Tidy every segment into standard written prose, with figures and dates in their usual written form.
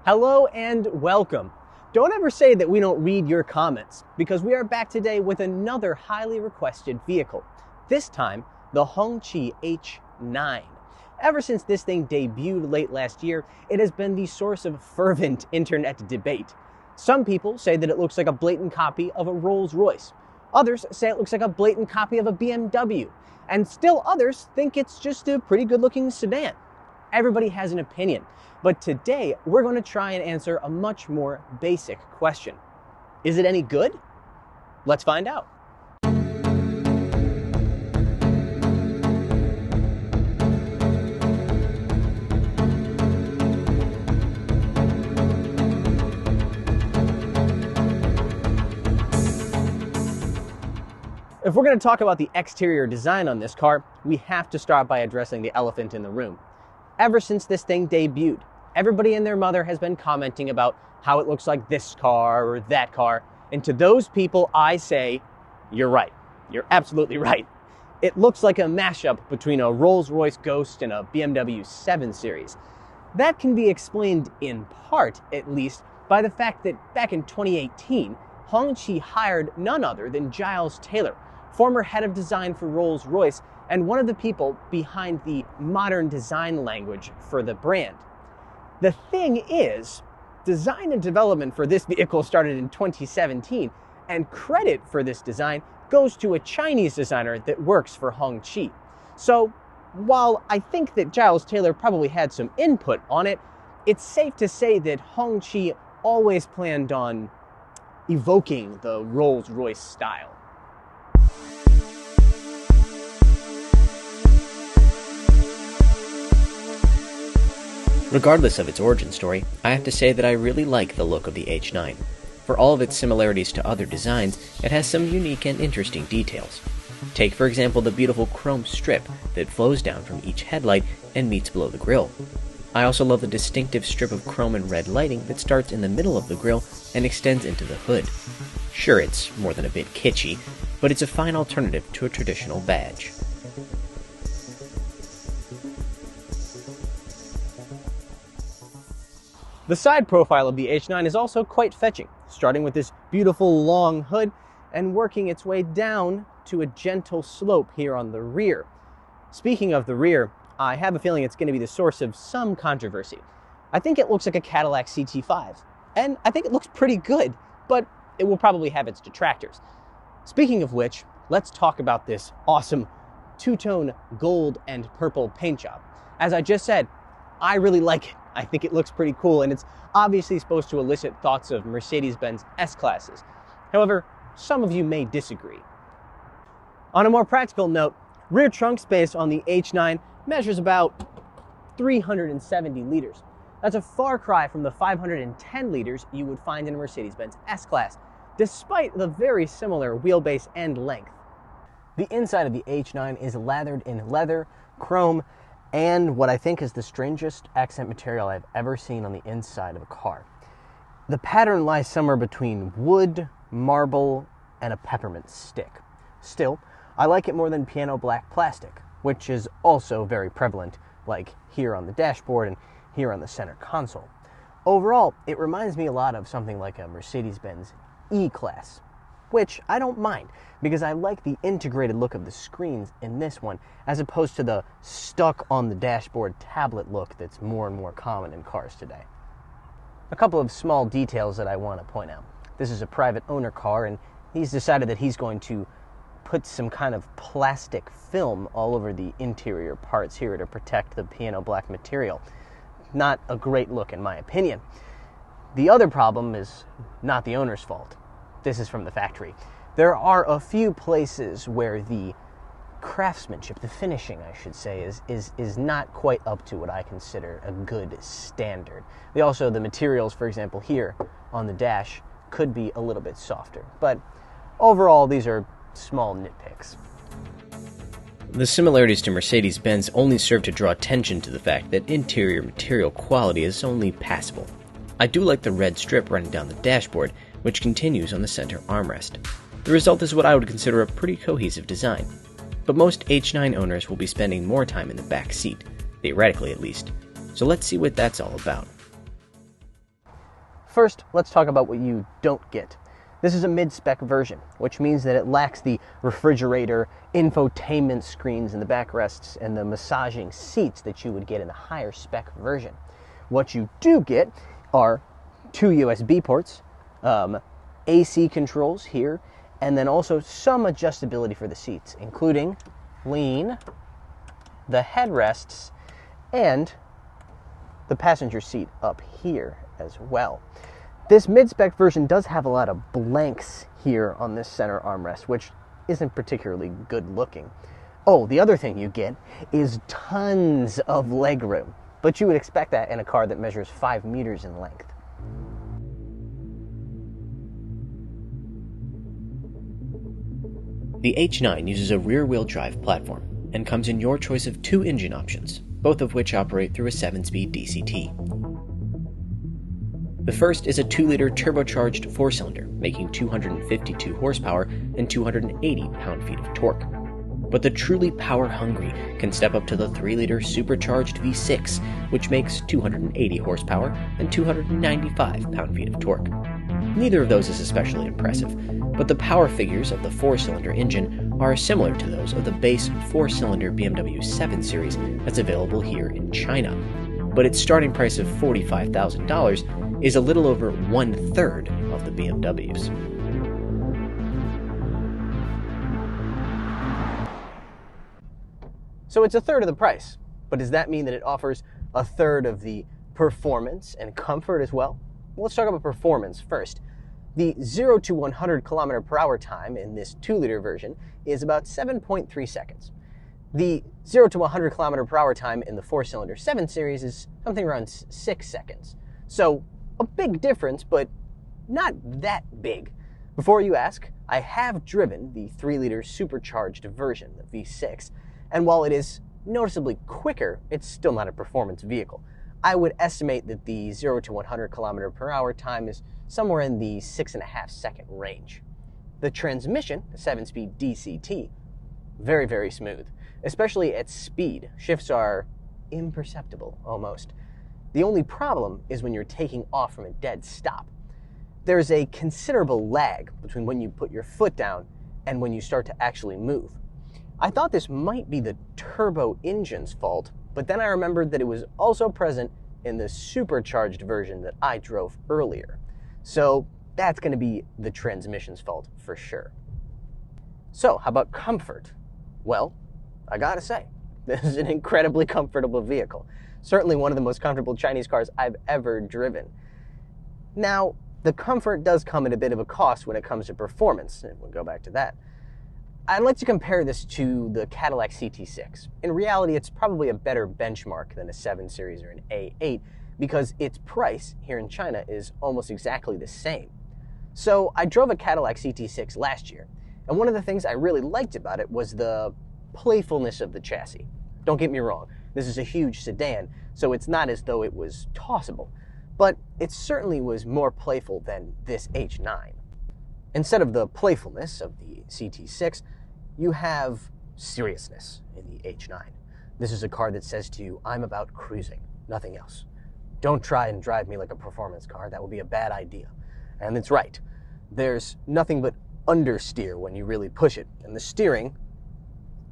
Hello and welcome. Don't ever say that we don't read your comments, because we are back today with another highly requested vehicle. This time, the Hongqi H9. Ever since this thing debuted late last year, it has been the source of fervent internet debate. Some people say that it looks like a blatant copy of a Rolls-Royce. Others say it looks like a blatant copy of a BMW. And still others think it's just a pretty good-looking sedan. Everybody has an opinion. But today, we're going to try and answer a much more basic question. Is it any good? Let's find out. If we're going to talk about the exterior design on this car, we have to start by addressing the elephant in the room. Ever since this thing debuted, everybody and their mother has been commenting about how it looks like this car or that car. And to those people, I say, you're right. You're absolutely right. It looks like a mashup between a Rolls-Royce Ghost and a BMW 7 Series. That can be explained in part, at least, by the fact that back in 2018, Hongqi hired none other than Giles Taylor, former head of design for Rolls-Royce and one of the people behind the modern design language for the brand. The thing is, design and development for this vehicle started in 2017, and credit for this design goes to a Chinese designer that works for Hongqi. So, while I think that Giles Taylor probably had some input on it, it's safe to say that Hongqi always planned on evoking the Rolls-Royce style. Regardless of its origin story, I have to say that I really like the look of the H9. For all of its similarities to other designs, it has some unique and interesting details. Take for example the beautiful chrome strip that flows down from each headlight and meets below the grille. I also love the distinctive strip of chrome and red lighting that starts in the middle of the grille and extends into the hood. Sure, it's more than a bit kitschy, but it's a fine alternative to a traditional badge. The side profile of the H9 is also quite fetching, starting with this beautiful long hood and working its way down to a gentle slope here on the rear. Speaking of the rear, I have a feeling it's going to be the source of some controversy. I think it looks like a Cadillac CT5, and I think it looks pretty good, but it will probably have its detractors. Speaking of which, let's talk about this awesome two-tone gold and purple paint job. As I just said, I really like it. I think it looks pretty cool, and it's obviously supposed to elicit thoughts of Mercedes-Benz S-Classes. However, some of you may disagree. On a more practical note, rear trunk space on the H9 measures about 370 liters. That's a far cry from the 510 liters you would find in a Mercedes-Benz S-Class, despite the very similar wheelbase and length. The inside of the H9 is lathered in leather, chrome, and what I think is the strangest accent material I've ever seen on the inside of a car. The pattern lies somewhere between wood, marble, and a peppermint stick. Still, I like it more than piano black plastic, which is also very prevalent, like here on the dashboard and here on the center console. Overall, it reminds me a lot of something like a Mercedes-Benz E-Class, which I don't mind, because I like the integrated look of the screens in this one, as opposed to the stuck-on-the-dashboard tablet look that's more and more common in cars today. A couple of small details that I want to point out. This is a private owner car, and he's decided that he's going to put some kind of plastic film all over the interior parts here to protect the piano black material. Not a great look, in my opinion. The other problem is not the owner's fault. This is from the factory. There are a few places where the craftsmanship, the finishing, I should say, is not quite up to what I consider a good standard. The materials, for example, here on the dash could be a little bit softer. But overall, these are small nitpicks. The similarities to Mercedes-Benz only serve to draw attention to the fact that interior material quality is only passable. I do like the red strip running down the dashboard, which continues on the center armrest. The result is what I would consider a pretty cohesive design. but most H9 owners will be spending more time in the back seat, theoretically at least. So let's see what that's all about. First, let's talk about what you don't get. This is a mid-spec version, which means that it lacks the refrigerator, infotainment screens in the backrests, and the massaging seats that you would get in the higher spec version. What you do get are 2 USB ports, AC controls here, and then also some adjustability for the seats, including lean, the headrests, and the passenger seat up here as well. This mid-spec version does have a lot of blanks here on this center armrest, which isn't particularly good looking. Oh, the other thing you get is tons of legroom, but you would expect that in a car that measures 5 meters in length. The H9 uses a rear-wheel drive platform and comes in your choice of 2 engine options, both of which operate through a 7-speed DCT. The first is a 2-liter turbocharged 4-cylinder, making 252 horsepower and 280 pound-feet of torque. But the truly power-hungry can step up to the 3-liter supercharged V6, which makes 280 horsepower and 295 pound-feet of torque. Neither of those is especially impressive, but the power figures of the 4-cylinder engine are similar to those of the base 4-cylinder BMW 7 Series that's available here in China. But its starting price of $45,000 is a little over 1/3 of the BMWs. So it's a third of the price, but does that mean that it offers a third of the performance and comfort as well? Well, let's talk about performance first. The 0 to 100 km/h time in this 2-liter version is about 7.3 seconds. The 0 to 100 km/h time in the 4-cylinder 7 Series is something around 6 seconds. So a big difference, but not that big. Before you ask, I have driven the 3-liter supercharged version, the V6, and while it is noticeably quicker, it's still not a performance vehicle. I would estimate that the 0 to 100 km/h time is somewhere in the 6.5 second range. The transmission, the 7-speed DCT, very, very smooth, especially at speed. Shifts are imperceptible, almost. The only problem is when you're taking off from a dead stop. There's a considerable lag between when you put your foot down and when you start to actually move. I thought this might be the turbo engine's fault, but then I remembered that it was also present in the supercharged version that I drove earlier. So that's going to be the transmission's fault for sure. So how about comfort? Well, I gotta say, this is an incredibly comfortable vehicle. Certainly one of the most comfortable Chinese cars I've ever driven. Now, the comfort does come at a bit of a cost when it comes to performance, and we'll go back to that. I'd like to compare this to the Cadillac CT6. In reality, it's probably a better benchmark than a 7 Series or an A8 because its price here in China is almost exactly the same. So I drove a Cadillac CT6 last year, and one of the things I really liked about it was the playfulness of the chassis. Don't get me wrong, this is a huge sedan, so it's not as though it was tossable, but it certainly was more playful than this H9. Instead of the playfulness of the CT6, you have seriousness in the H9. This is a car that says to you, I'm about cruising, nothing else. Don't try and drive me like a performance car, that would be a bad idea. And it's right. There's nothing but understeer when you really push it, and the steering,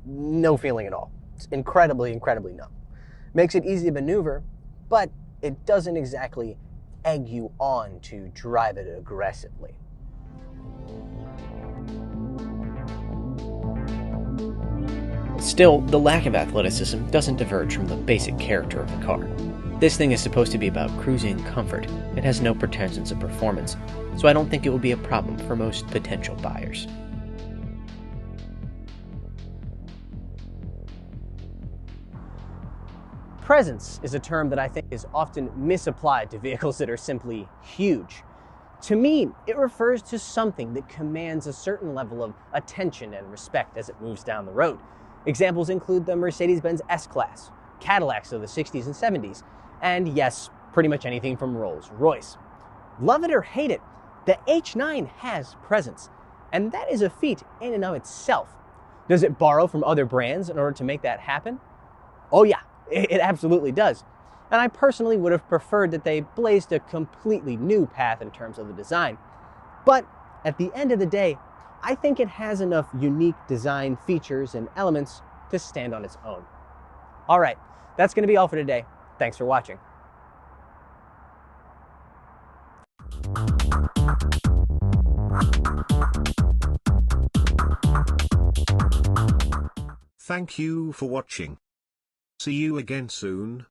no feeling at all. It's incredibly, incredibly numb. Makes it easy to maneuver, but it doesn't exactly egg you on to drive it aggressively. Still, the lack of athleticism doesn't diverge from the basic character of the car. This thing is supposed to be about cruising comfort. It has no pretensions of performance, so I don't think it will be a problem for most potential buyers. Presence is a term that I think is often misapplied to vehicles that are simply huge. To me, it refers to something that commands a certain level of attention and respect as it moves down the road. Examples include the Mercedes-Benz S-Class, Cadillacs of the 60s and 70s, and yes, pretty much anything from Rolls-Royce. Love it or hate it, the H9 has presence, and that is a feat in and of itself. Does it borrow from other brands in order to make that happen? Oh yeah, it absolutely does. And I personally would have preferred that they blazed a completely new path in terms of the design. But at the end of the day, I think it has enough unique design features and elements to stand on its own. All right, that's going to be all for today. Thanks for watching. Thank you for watching. See you again soon.